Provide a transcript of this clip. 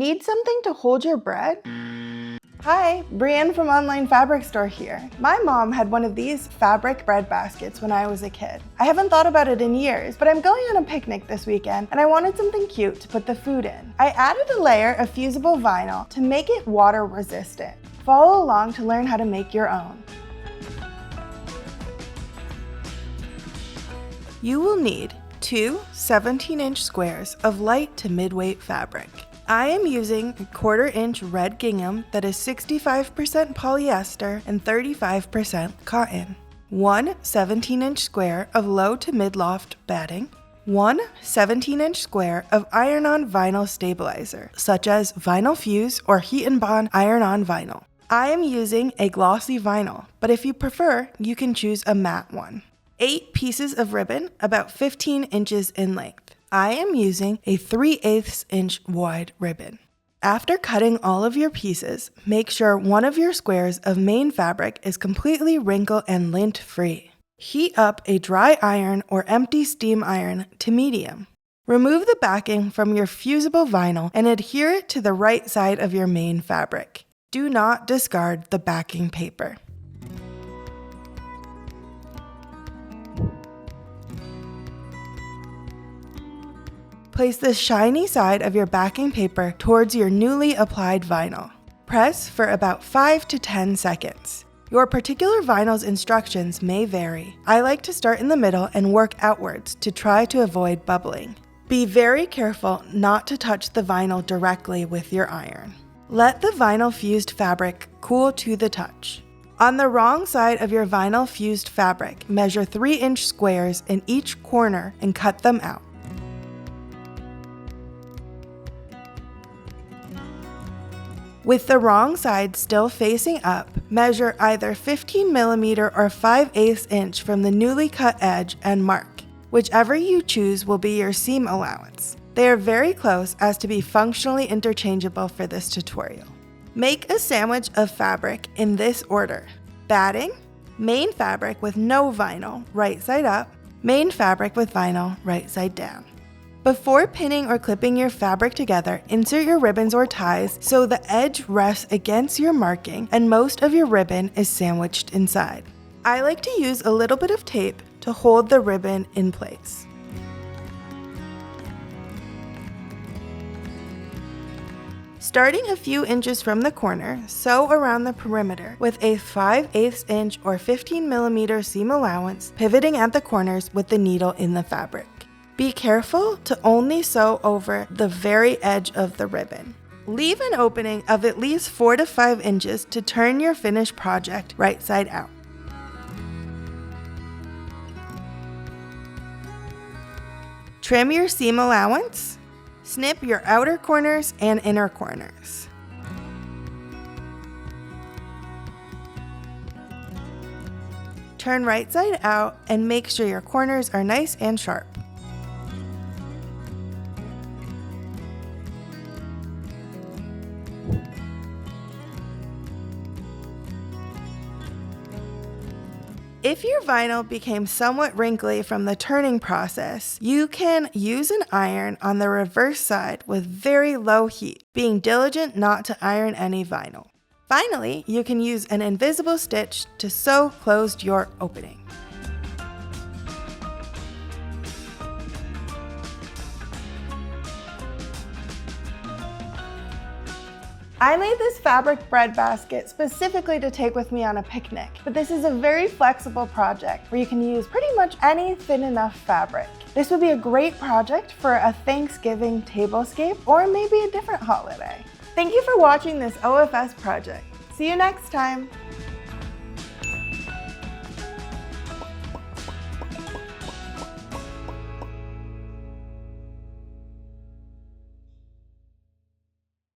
Need something to hold your bread? Hi, Brienne from Online Fabric Store here. My mom had one of these fabric bread baskets when I was a kid. I haven't thought about it in years, but I'm going on a picnic this weekend and I wanted something cute to put the food in. I added a layer of fusible vinyl to make it water resistant. Follow along to learn how to make your own. You will need two 17-inch squares of light to mid-weight fabric. I am using a 1/4-inch red gingham that is 65% polyester and 35% cotton. One 17-inch square of low to mid-loft batting. One 17-inch square of iron-on vinyl stabilizer, such as Vinyl Fuse or Heat and Bond iron-on vinyl. I am using a glossy vinyl, but if you prefer, you can choose a matte one. 8 pieces of ribbon, about 15 inches in length. I am using a 3/8 inch wide ribbon. After cutting all of your pieces, make sure one of your squares of main fabric is completely wrinkle and lint free. Heat up a dry iron or empty steam iron to medium. Remove the backing from your fusible vinyl and adhere it to the right side of your main fabric. Do not discard the backing paper. Place the shiny side of your backing paper towards your newly applied vinyl. Press for about 5 to 10 seconds. Your particular vinyl's instructions may vary. I like to start in the middle and work outwards to try to avoid bubbling. Be very careful not to touch the vinyl directly with your iron. Let the vinyl fused fabric cool to the touch. On the wrong side of your vinyl fused fabric, measure 3-inch squares in each corner and cut them out. With the wrong side still facing up, measure either 15mm or 5/8 inch from the newly cut edge and mark. Whichever you choose will be your seam allowance. They are very close as to be functionally interchangeable for this tutorial. Make a sandwich of fabric in this order: batting, main fabric with no vinyl, right side up, main fabric with vinyl, right side down. Before pinning or clipping your fabric together, insert your ribbons or ties so the edge rests against your marking and most of your ribbon is sandwiched inside. I like to use a little bit of tape to hold the ribbon in place. Starting a few inches from the corner, sew around the perimeter with a 5/8 inch or 15mm seam allowance, pivoting at the corners with the needle in the fabric. Be careful to only sew over the very edge of the ribbon. Leave an opening of at least 4 to 5 inches to turn your finished project right side out. Trim your seam allowance. Snip your outer corners and inner corners. Turn right side out and make sure your corners are nice and sharp. If your vinyl became somewhat wrinkly from the turning process, you can use an iron on the reverse side with very low heat, being diligent not to iron any vinyl. Finally, you can use an invisible stitch to sew closed your opening. I made this fabric bread basket specifically to take with me on a picnic, but this is a very flexible project where you can use pretty much any thin enough fabric. This would be a great project for a Thanksgiving tablescape or maybe a different holiday. Thank you for watching this OFS project. See you next time.